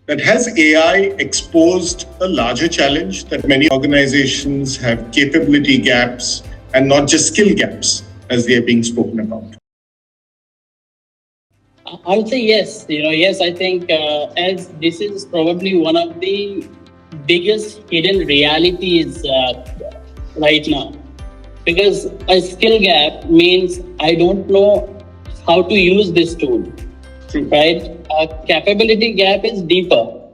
that has AI exposed a larger challenge that many organizations have capability gaps and not just skill gaps as they are being spoken about? I would say yes. Yes, I think as this is probably one of the biggest hidden realities right now. Because a skill gap means I don't know how to use this tool, right? A capability gap is deeper.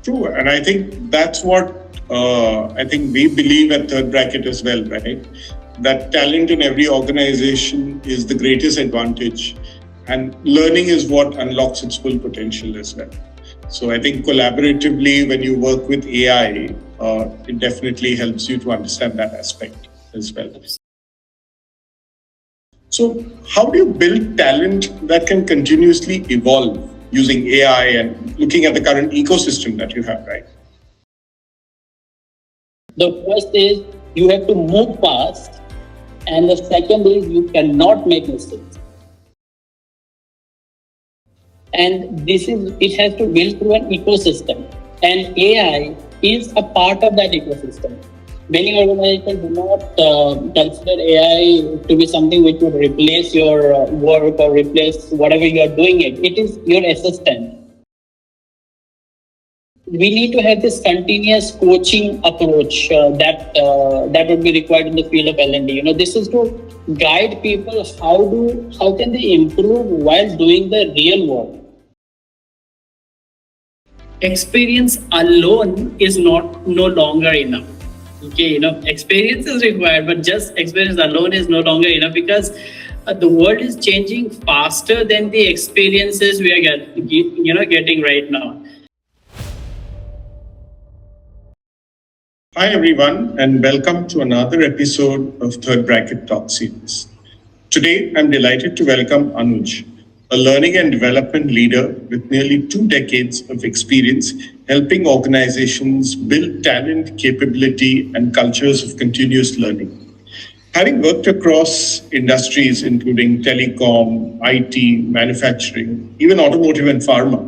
True, and I think that's what I think we believe at Third Bracket as well, right? That talent in every organization is the greatest advantage, and learning is what unlocks its full potential as well. So I think collaboratively, when you work with AI, it definitely helps you to understand that aspect as well. So how do you build talent that can continuously evolve using AI and looking at the current ecosystem that you have, right? The first is you have to move fast, and the second is you cannot make mistakes. And it has to build through an ecosystem, and AI is a part of that ecosystem. Many organizations do not consider AI to be something which would replace your work or replace whatever you are doing. It is your assistant. We need to have this continuous coaching approach that would be required in the field of L&D. This is to guide people how can they improve while doing the real work. Experience alone is no longer enough. Okay, experience is required, but just experience alone is no longer enough, because the world is changing faster than the experiences we are getting right now. Hi everyone, and welcome to another episode of Third Bracket Talk Series. Today, I'm delighted to welcome Anuj, a learning and development leader with nearly 2 decades of experience helping organizations build talent, capability, and cultures of continuous learning. Having worked across industries including telecom, IT, manufacturing, even automotive and pharma,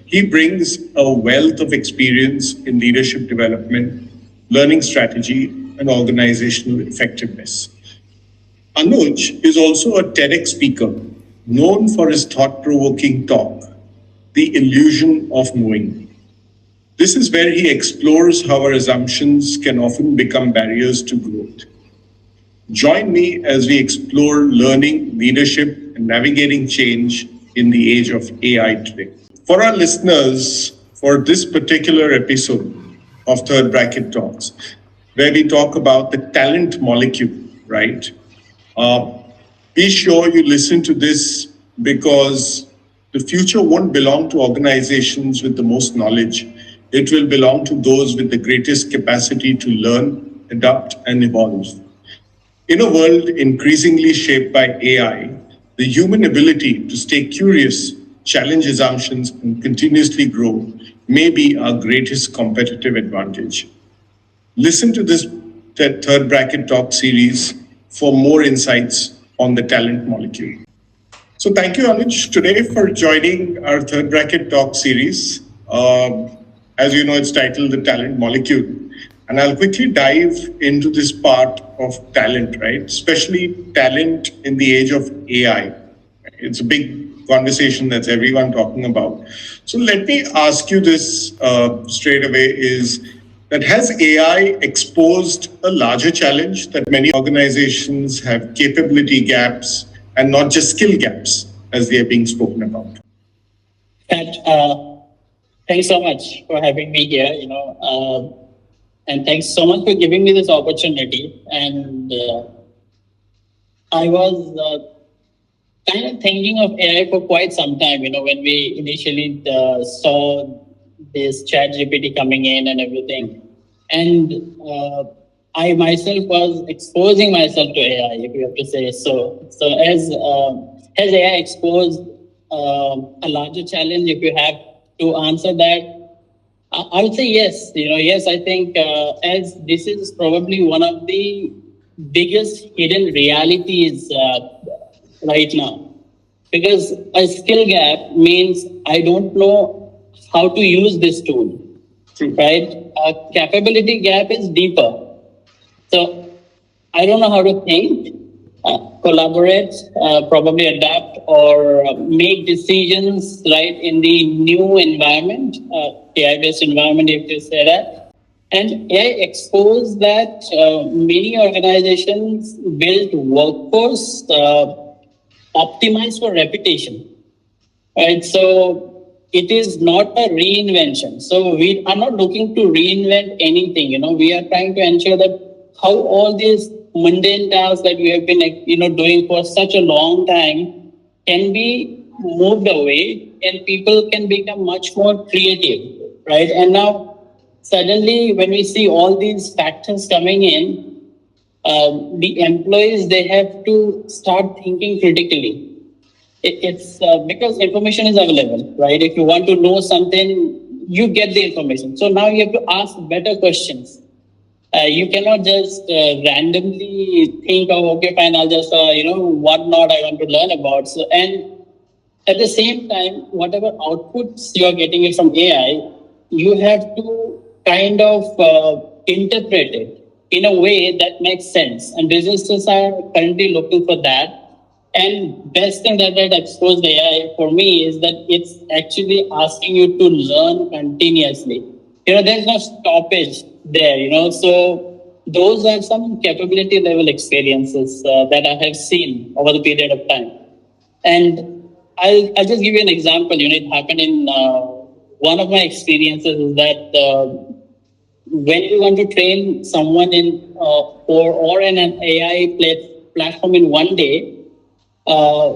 he brings a wealth of experience in leadership development, learning strategy, and organizational effectiveness. Anuj is also a TEDx speaker known for his thought-provoking talk, The Illusion of Knowing. This is where he explores how our assumptions can often become barriers to growth. Join me as we explore learning, leadership, and navigating change in the age of AI today. For our listeners, for this particular episode of Third Bracket Talks, where we talk about the talent molecule, right? Be sure you listen to this, because the future won't belong to organizations with the most knowledge. It will belong to those with the greatest capacity to learn, adapt, and evolve. In a world increasingly shaped by AI, the human ability to stay curious, challenge assumptions, and continuously grow may be our greatest competitive advantage. Listen to this Third Bracket Talk series for more insights on the talent molecule. So thank you, Anuj, today for joining our Third Bracket Talk series. As you know, it's titled The Talent Molecule. And I'll quickly dive into this part of talent, right? Especially talent in the age of AI. It's a big conversation that's everyone talking about. So let me ask you this straight away, is that has AI exposed a larger challenge that many organizations have capability gaps and not just skill gaps as they are being spoken about? Thanks so much for having me here, and thanks so much for giving me this opportunity. And I was kind of thinking of AI for quite some time, when we initially saw this chat GPT coming in and everything. And I myself was exposing myself to AI, if you have to say so. So has AI exposed a larger challenge? If you have to answer that, I would say yes. Yes, I think as this is probably one of the biggest hidden realities right now. because a skill gap means I don't know how to use this tool, right? A capability gap is deeper. So I don't know how to think, collaborate, probably adapt or make decisions right in the new environment, AI-based environment, if you say that. And AI exposed that many organizations build workforce optimized for reputation. Right. So it is not a reinvention. So we are not looking to reinvent anything. We are trying to ensure that how all these mundane tasks that we have been, doing for such a long time can be moved away and people can become much more creative. Right. And now suddenly when we see all these factors coming in, the employees, they have to start thinking critically. It's because information is available, right? If you want to know something, you get the information. So now you have to ask better questions. You cannot just randomly think of, okay, fine, I'll just, what not I want to learn about. So, and at the same time, whatever outputs you are getting it from AI, you have to kind of interpret it in a way that makes sense. And businesses are currently looking for that. And best thing that exposed AI for me is that it's actually asking you to learn continuously. There's no stoppage there, So those are some capability level experiences that I have seen over the period of time. And I'll just give you an example. It happened in one of my experiences is that when you want to train someone in or in an AI platform in one day, uh,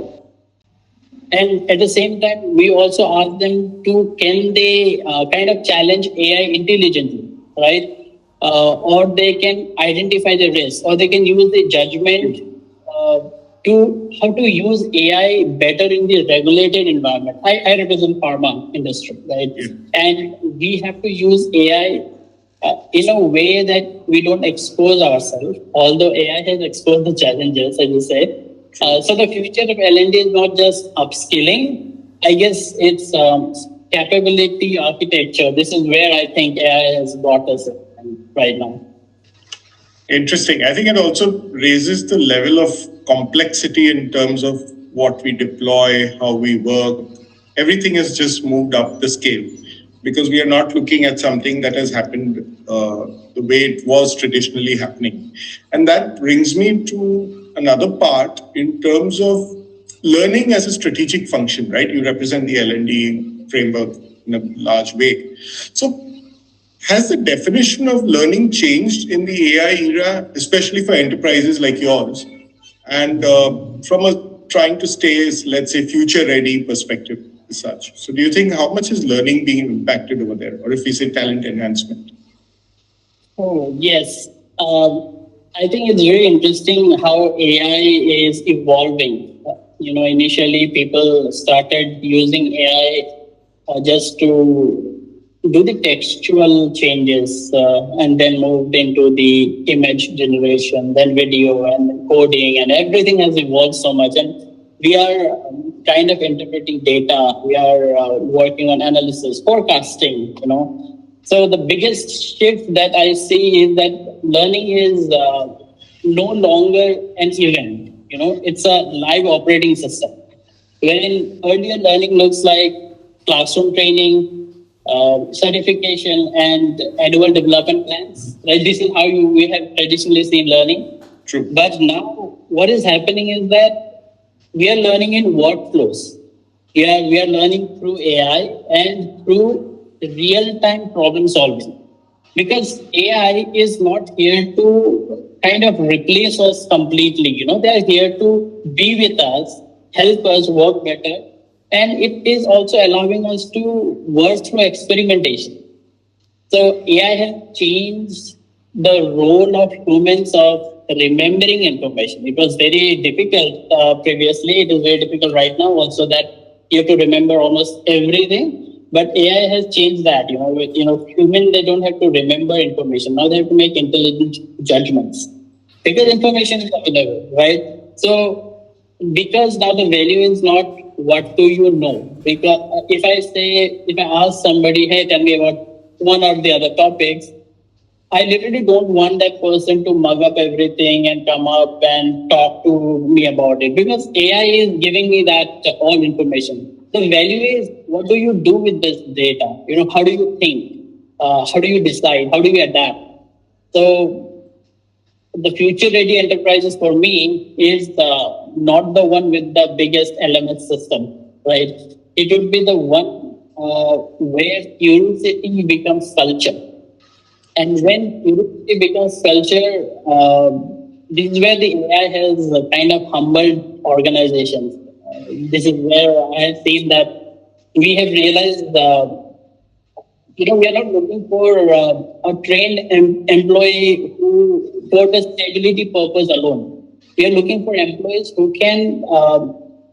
and at the same time, we also ask them to can they kind of challenge AI intelligently, right? Or they can identify the risk, or they can use the judgment uh, to how to use AI better in the regulated environment. I represent pharma industry, right? Yeah. And we have to use AI in a way that we don't expose ourselves, although AI has exposed the challenges, as you said. So the future of L&D is not just upskilling. I guess it's capability architecture. This is where I think AI has brought us right now. Interesting. I think it also raises the level of complexity in terms of what we deploy, how we work. Everything has just moved up the scale because we are not looking at something that has happened the way it was traditionally happening. And that brings me to another part in terms of learning as a strategic function, right? You represent the L&D framework in a large way. So has the definition of learning changed in the AI era, especially for enterprises like yours? And from a trying to stay, let's say, future ready perspective as such. So, do you think how much is learning being impacted over there, or if we say talent enhancement? Oh, yes. I think it's very interesting how AI is evolving. Initially people started using AI just to do the textual changes and then moved into the image generation, then video and coding, and everything has evolved so much. And we are kind of interpreting data. We are working on analysis, forecasting. So the biggest shift that I see is that learning is no longer an event. It's a live operating system. Wherein earlier learning looks like classroom training, certification, and annual development plans. Right? This is how we have traditionally seen learning. True. But now what is happening is that we are learning in workflows. We are learning through AI and through real-time problem solving. Because AI is not here to kind of replace us completely. They are here to be with us, help us work better. And it is also allowing us to work through experimentation. So AI has changed the role of humans of remembering information. It was very difficult previously. It is very difficult right now also that you have to remember almost everything. But AI has changed that. Human, they don't have to remember information. Now they have to make intelligent judgments because information is available, right? So because now the value is not what do you know? Because if I ask somebody, hey, tell me about one or the other topics, I literally don't want that person to mug up everything and come up and talk to me about it, because AI is giving me that all information. The value is, what do you do with this data? How do you think? How do you decide? How do you adapt? So the future ready enterprises for me is not the one with the biggest LMS system, right? It would be the one where curiosity becomes culture. And when curiosity becomes culture, this is where the AI has kind of humbled organizations. This is where I have seen that we have realized, we are not looking for a trained employee who for the stability purpose alone. We are looking for employees who can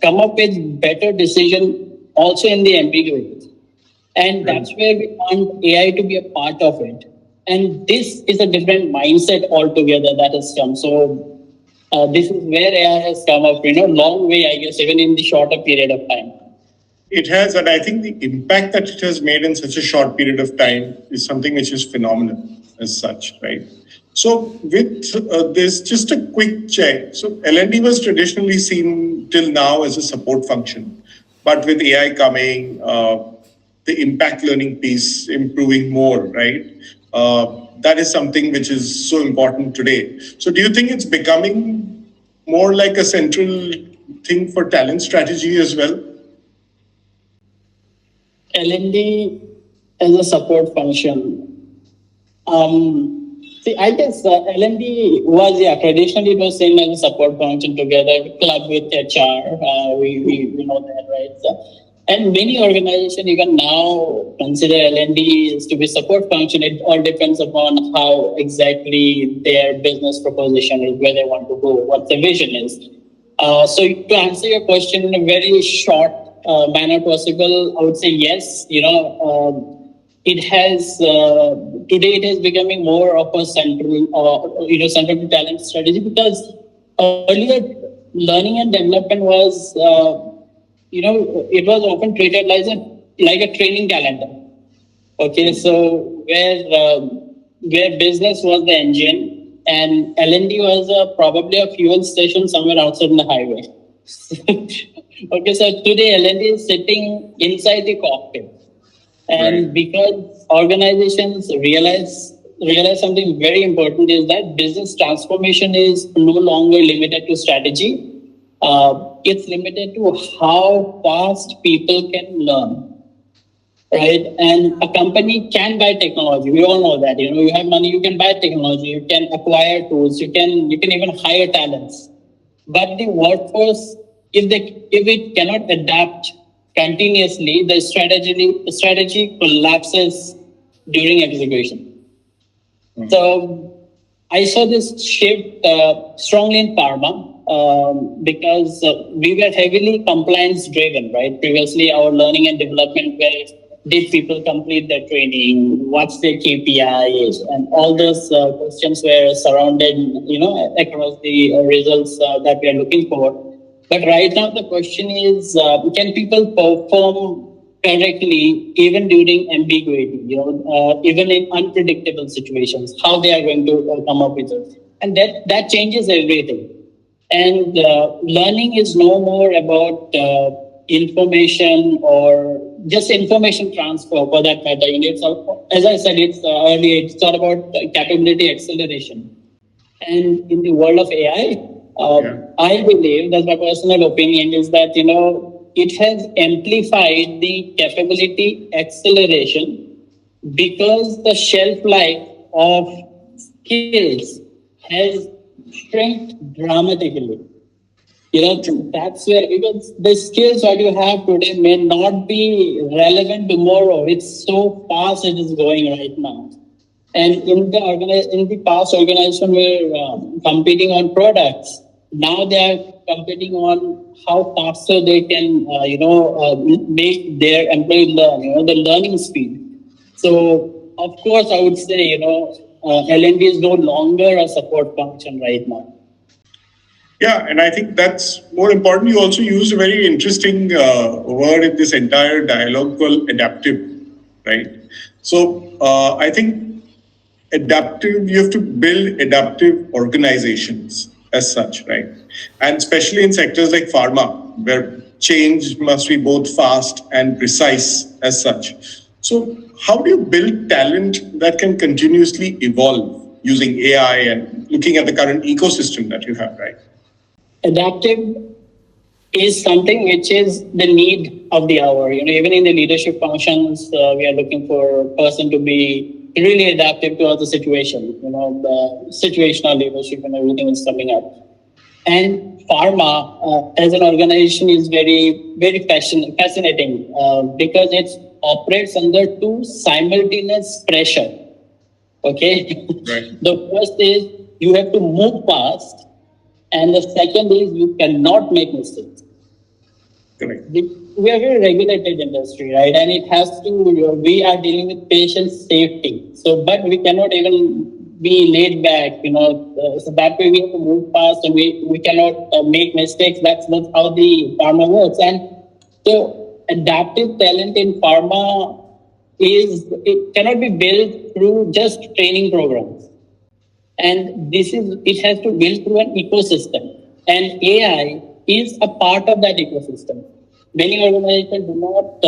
come up with better decision also in the ambiguity. And that's where we want AI to be a part of it. And this is a different mindset altogether that has come. So this is where AI has come up, long way, I guess, even in the shorter period of time. It has, and I think the impact that it has made in such a short period of time is something which is phenomenal as such, right? So with this, just a quick check. So L&D was traditionally seen till now as a support function, but with AI coming, the impact learning piece improving more, right? That is something which is so important today. So do you think it's becoming more like a central thing for talent strategy as well? L&D as a support function. See, I guess L&D was, traditionally it was seen as a support function together, club with HR. We know that, right? And many organizations even now consider L&D to be support function. It all depends upon how exactly their business proposition is, where they want to go, what the vision is. So to answer your question in a very short manner possible, I would say yes. It has today it is becoming more of a central, central to talent strategy, because earlier learning and development was, it was often treated like a training calendar. Okay, so where business was the engine and L&D was probably a fuel station somewhere outside the highway. Okay, so today L&D is sitting inside the cockpit, and right, because organizations realize something very important is that business transformation is no longer limited to strategy. It's limited to how fast people can learn. Right, and a company can buy technology. We all know that. You have money, you can buy technology, you can acquire tools, you can even hire talents. But the workforce, if it cannot adapt continuously, the strategy collapses during execution. So I saw this shift strongly in pharma because we were heavily compliance driven, right? Previously, our learning and development were, did people complete their training? What's their KPIs? And all those questions were surrounded, across the results that we are looking for. But right now, the question is, can people perform correctly even during ambiguity, even in unpredictable situations, how they are going to come up with it? And that changes everything. And learning is no more about information or just information transfer for that matter. It's as I said, it's earlier, it's all about capability acceleration. And in the world of AI, I believe, that's my personal opinion, is that, it has amplified the capability acceleration because the shelf life of skills has shrunk dramatically. That's where, because the skills that you have today may not be relevant tomorrow. It's so fast it is going right now. And in the past, organization were competing on products. Now they are competing on how faster they can, make their employee learn. The learning speed. So, of course, I would say, L&D is no longer a support function right now. Yeah, and I think that's more important. You also used a very interesting word in this entire dialogue called adaptive, right? So I think adaptive, you have to build adaptive organizations as such, right? And especially in sectors like pharma, where change must be both fast and precise as such. So, how do you build talent that can continuously evolve using AI and looking at the current ecosystem that you have, right? Adaptive is something which is the need of the hour. Even in the leadership functions, we are looking for a person to be really adaptive to other situations. The situational leadership and everything is coming up. And pharma, as an organization, is very, very fascinating because it operates under two simultaneous pressure. Okay, Right. the first is you have to move fast, and the second is you cannot make mistakes. Correct. We are a very regulated industry, right? And it has to, we are dealing with patient safety. So, but we cannot even be laid back, so that way we have to move fast and we cannot make mistakes. That's how the pharma works. And so adaptive talent in pharma it cannot be built through just training programs. And it has to build through an ecosystem, and AI is a part of that ecosystem. Many organizations do not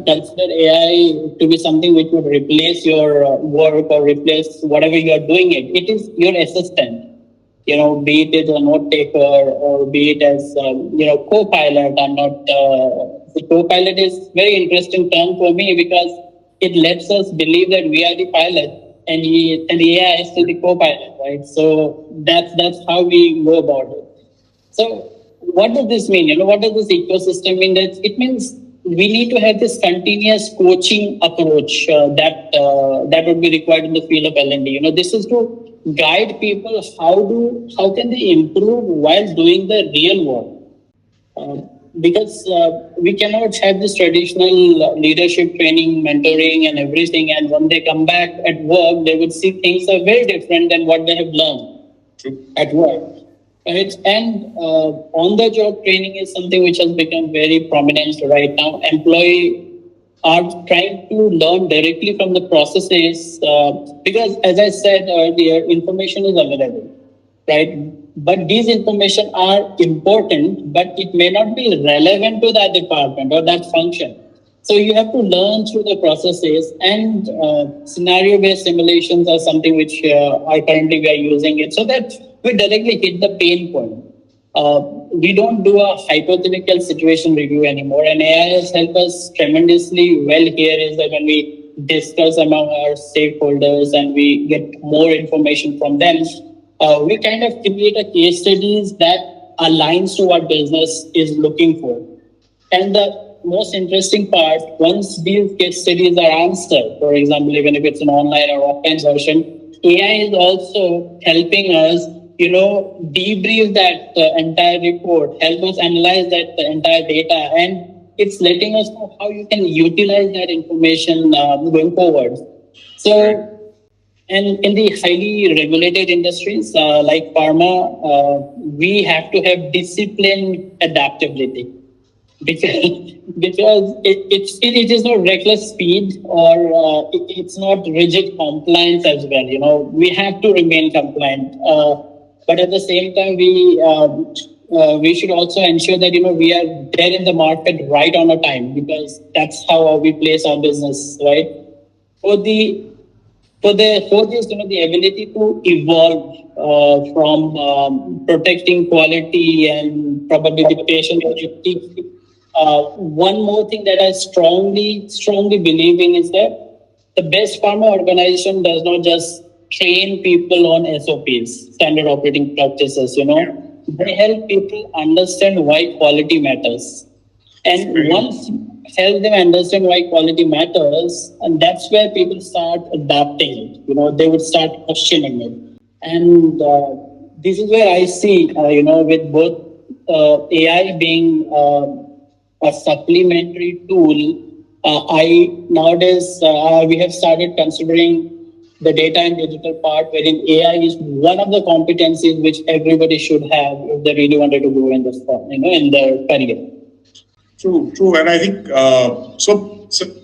consider AI to be something which would replace your work or replace whatever you are doing. It is your assistant, be it as a note taker or be it as co-pilot. I'm not The co-pilot is very interesting term for me because it lets us believe that we are the pilot and the AI is still the co-pilot, right? So that's how we go about it. So what does this mean? What does this ecosystem mean? That it means we need to have this continuous coaching approach that would be required in the field of L&D. This is to guide people how can they improve while doing the real work. Because we cannot have this traditional leadership training, mentoring, and everything. And when they come back at work, they would see things are very different than what they have learned at work. Right? And on-the-job training is something which has become very prominent right now. Employee are trying to learn directly from the processes because, as I said earlier, information is available, right? But these information are important, but it may not be relevant to that department or that function. So you have to learn through the processes, and scenario-based simulations are something which are currently we are using it so that we directly hit the pain point. We don't do a hypothetical situation review anymore, and AI has helped us tremendously well here. Is that when we discuss among our stakeholders and we get more information from them, we kind of create a case studies that aligns to what business is looking for. And the most interesting part, once these case studies are answered, for example, even if it's an online or offline version, AI is also helping us, debrief that entire report, help us analyze that entire data, and it's letting us know how you can utilize that information going forward. So, and in the highly regulated industries like pharma, we have to have disciplined adaptability because it is not reckless speed or it's not rigid compliance as well. We have to remain compliant, but at the same time we should also ensure that we are there in the market right on a time, because that's how we place our business, right? For the for this, the ability to evolve from protecting quality and probably the patient safety. One more thing that I strongly believe in is that the best pharma organization does not just train people on SOPs, standard operating practices. They help people understand why quality matters. And once you help them understand why quality matters, and that's where people start adapting it. They would start questioning it. And this is where I see, with both AI being a supplementary tool, I nowadays we have started considering the data and digital part, wherein AI is one of the competencies which everybody should have if they really wanted to go in this, in their career. True, true. And I think so.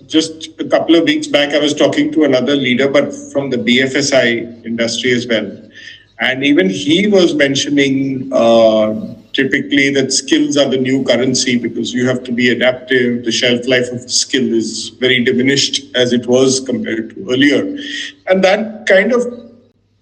Just a couple of weeks back, I was talking to another leader, but from the BFSI industry as well. And even he was mentioning typically that skills are the new currency because you have to be adaptive. The shelf life of skill is very diminished as it was compared to earlier. And that kind of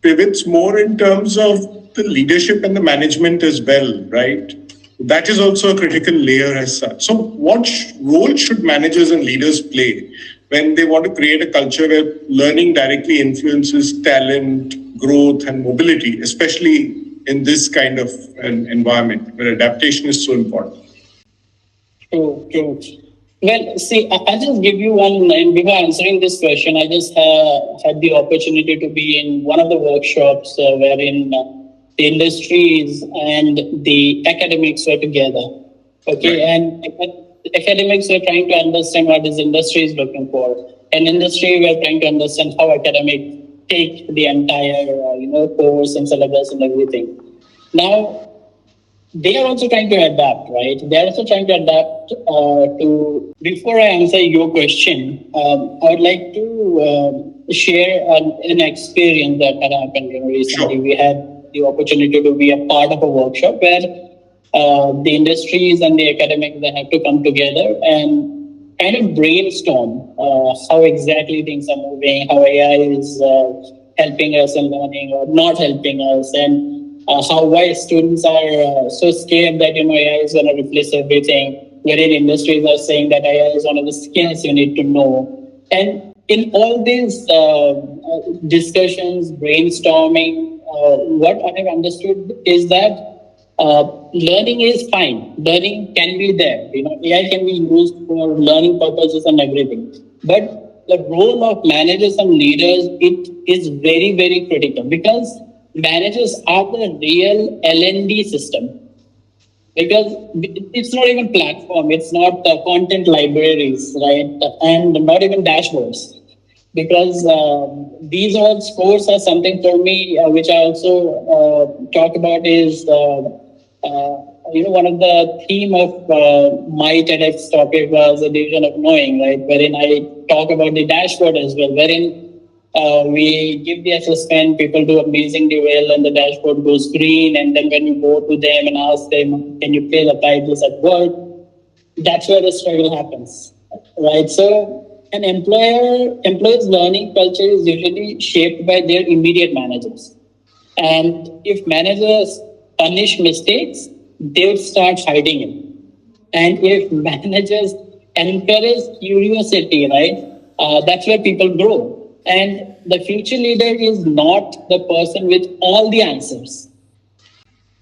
pivots more in terms of the leadership and the management as well, right? That is also a critical layer as such. So, what role should managers and leaders play when they want to create a culture where learning directly influences talent, growth, and mobility, especially in this kind of an environment where adaptation is so important? True, true. Well, see, I'll just give you one, and before answering this question, I just had the opportunity to be in one of the workshops wherein the industries and the academics were together. Okay, and academics were trying to understand what this industry is looking for, and industry were trying to understand how academics take the entire course and syllabus and everything. Now they are also trying to adapt, right? They are also trying to adapt to. Before I answer your question, I would like to share an experience that had happened recently. Sure. We had the opportunity to be a part of a workshop where the industries and the academics they have to come together and kind of brainstorm how exactly things are moving, how AI is helping us in learning or not helping us, and how why students are so scared that AI is going to replace everything. Wherein industries are saying that AI is one of the skills you need to know. And in all these discussions, brainstorming, what I have understood is that learning is fine. Learning can be there. AI can be used for learning purposes and everything. But the role of managers and leaders, it is very, very critical because managers are the real L&D system. Because it's not even platform, it's not content libraries, right? And not even dashboards. Because these all scores are something for me, which I also talk about is, one of the theme of my TEDx topic was the division of knowing, right? Wherein I talk about the dashboard as well, wherein we give the assessment, people do amazingly well, and the dashboard goes green. And then when you go to them and ask them, can you please apply this at work? That's where the struggle happens, right? So an employee's learning culture is usually shaped by their immediate managers. And if managers punish mistakes, they would start hiding it. And if managers encourage curiosity, right, that's where people grow. And the future leader is not the person with all the answers.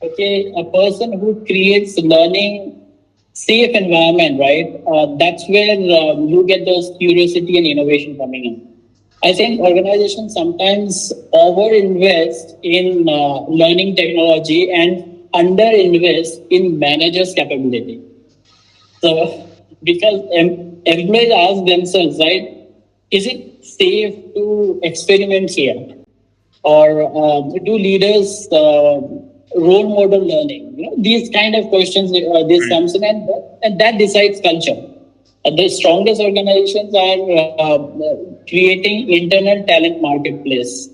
Okay, a person who creates learning safe environment, right? That's where you get those curiosity and innovation coming in. I think organizations sometimes over invest in learning technology and under invest in managers' capability. So, because employees ask themselves, right, is it safe to experiment here? Or do leaders role model learning? These kind of questions, this comes in, and that decides culture. The strongest organizations are creating internal talent marketplace.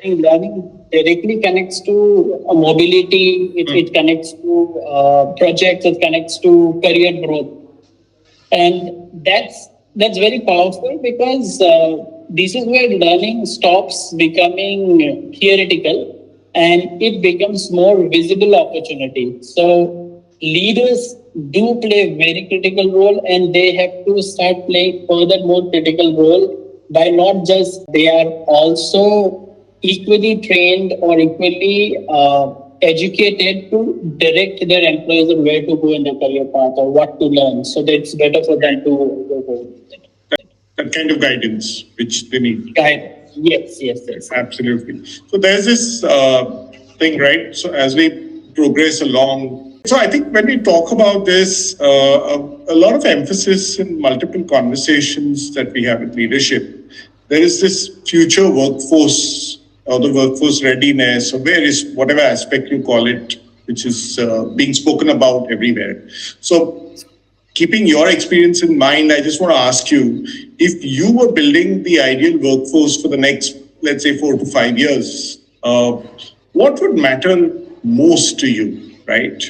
Learning directly connects to mobility, it connects to projects, it connects to career growth. And that's very powerful because this is where learning stops becoming theoretical and it becomes more visible opportunity. So leaders do play a very critical role, and they have to start playing further more critical role by not just they are also equally trained or equally educated to direct their employees on where to go in their career path or what to learn. So that it's better for them to go. That kind of guidance which they need. Guide. Yes, yes, yes. Absolutely. So there's this thing, right? So as we progress along, so I think when we talk about this, a lot of emphasis in multiple conversations that we have with leadership there is this future workforce or the workforce readiness or various whatever aspect you call it, which is being spoken about everywhere. So, keeping your experience in mind, I just want to ask you if you were building the ideal workforce for the next, let's say, 4 to 5 years, what would matter most to you, right?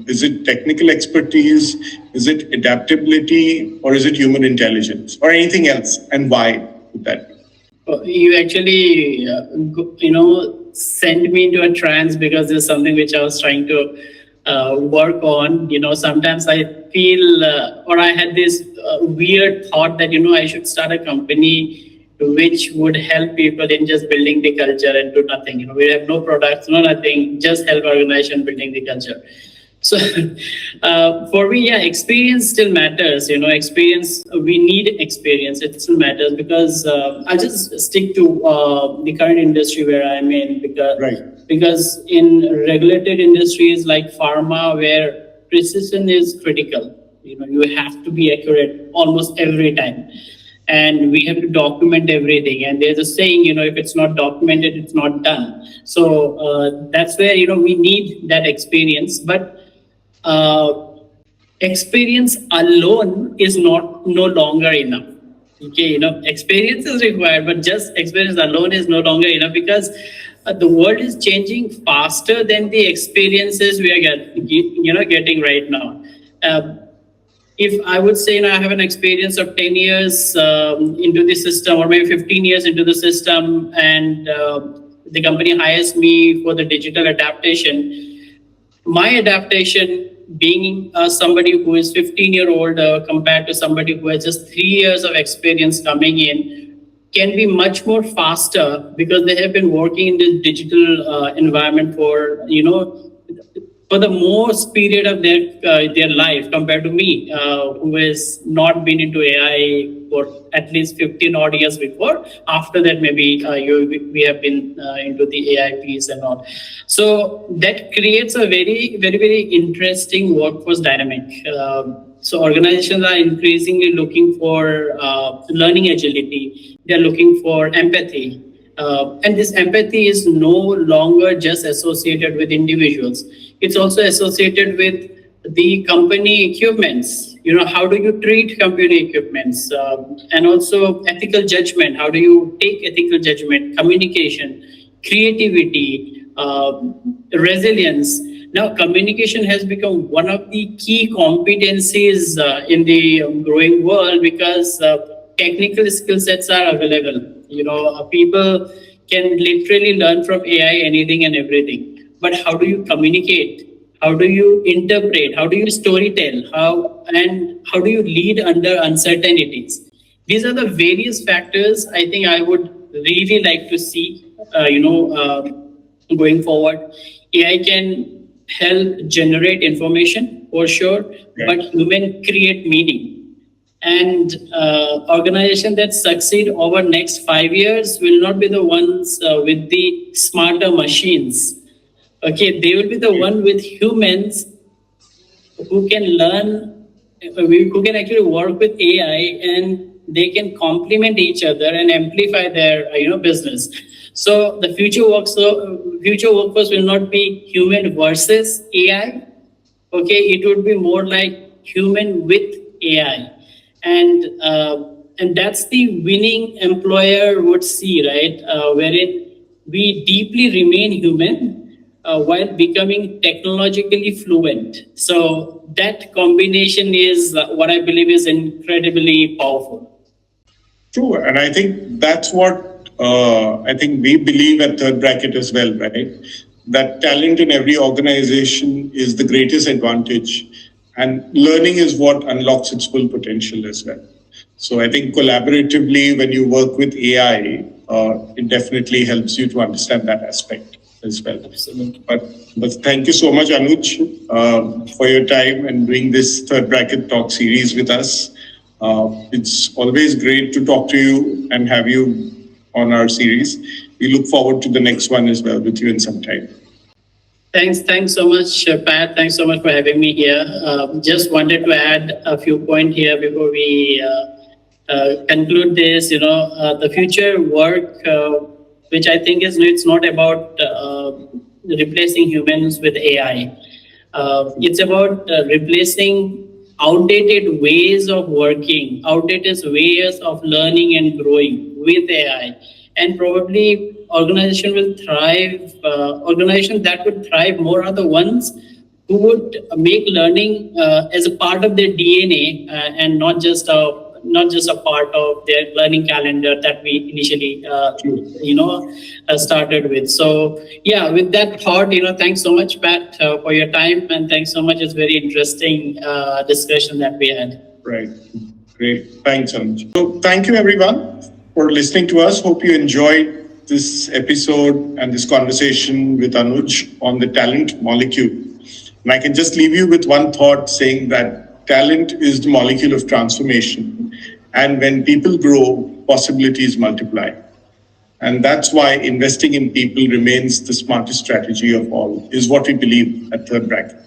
Is it technical expertise? Is it adaptability? Or is it human intelligence? Or anything else? And why would that be? You actually, sent me into a trance because there's something which I was trying to work on. Sometimes I feel, or I had this weird thought that, I should start a company which would help people in just building the culture and do nothing. We have no products, no nothing, just help organization building the culture. So for me, yeah, experience still matters. Experience, we need experience. It still matters because I'll just stick to the current industry where I'm in because in regulated industries like pharma, where precision is critical, you have to be accurate almost every time. And we have to document everything. And there's a saying, if it's not documented, it's not done. So that's where, we need that experience. But experience alone is not no longer enough. Okay, experience is required, but just experience alone is no longer enough because the world is changing faster than the experiences we are getting right now. If I would say, I have an experience of 10 years into the system, or maybe 15 years into the system, and the company hires me for the digital adaptation, my adaptation being somebody who is 15-year-old compared to somebody who has just 3 years of experience coming in can be much more faster because they have been working in this digital environment for for the most period of their life compared to me, who has not been into AI for at least 15 odd years before. After that, maybe we have been into the AI piece and all. So that creates a very, very, very interesting workforce dynamic. So organizations are increasingly looking for learning agility. They're looking for empathy. And this empathy is no longer just associated with individuals. It's also associated with the company equipments. How do you treat company equipments? And also ethical judgment. How do you take ethical judgment, communication, creativity, resilience? Now, communication has become one of the key competencies in the growing world because technical skill sets are available. People can literally learn from AI anything and everything. But how do you communicate? How do you interpret? How do you storytell? How do you lead under uncertainties? These are the various factors I think I would really like to see. Going forward, AI can help generate information for sure, but human create meaning. And organizations that succeed over next 5 years will not be the ones with the smarter machines. Okay, they will be the one with humans who can learn, who can actually work with AI, and they can complement each other and amplify their business. So the future workforce will not be human versus AI. Okay, it would be more like human with AI, and that's the winning employer would see, right? Wherein we deeply remain human while becoming technologically fluent. So that combination is what I believe is incredibly powerful. True, and I think that's what I think we believe at Third Bracket as well, right? That talent in every organization is the greatest advantage, and learning is what unlocks its full potential as well. So I think collaboratively, when you work with AI, it definitely helps you to understand that aspect as well. Absolutely. But thank you so much, Anuj, for your time and doing this Third Bracket Talk series with us. It's always great to talk to you and have you on our series. We look forward to the next one as well with you in some time. Thanks so much, Pat. Thanks so much for having me here. Just wanted to add a few points here before we conclude this, the future work, which I think is it's not about replacing humans with AI. It's about replacing outdated ways of working, outdated ways of learning and growing with AI. And probably organization will thrive. Organizations that would thrive more are the ones who would make learning as a part of their DNA and not just a part of their learning calendar that we initially started with. So yeah, with that thought, thanks so much, Pat, for your time, and thanks so much. It's very interesting discussion that we had. Right. Great. Thanks, Anuj. So thank you everyone for listening to us. Hope you enjoyed this episode and this conversation with Anuj on the talent molecule. And I can just leave you with one thought saying that talent is the molecule of transformation. And when people grow, possibilities multiply. And that's why investing in people remains the smartest strategy of all, is what we believe at Third Bracket.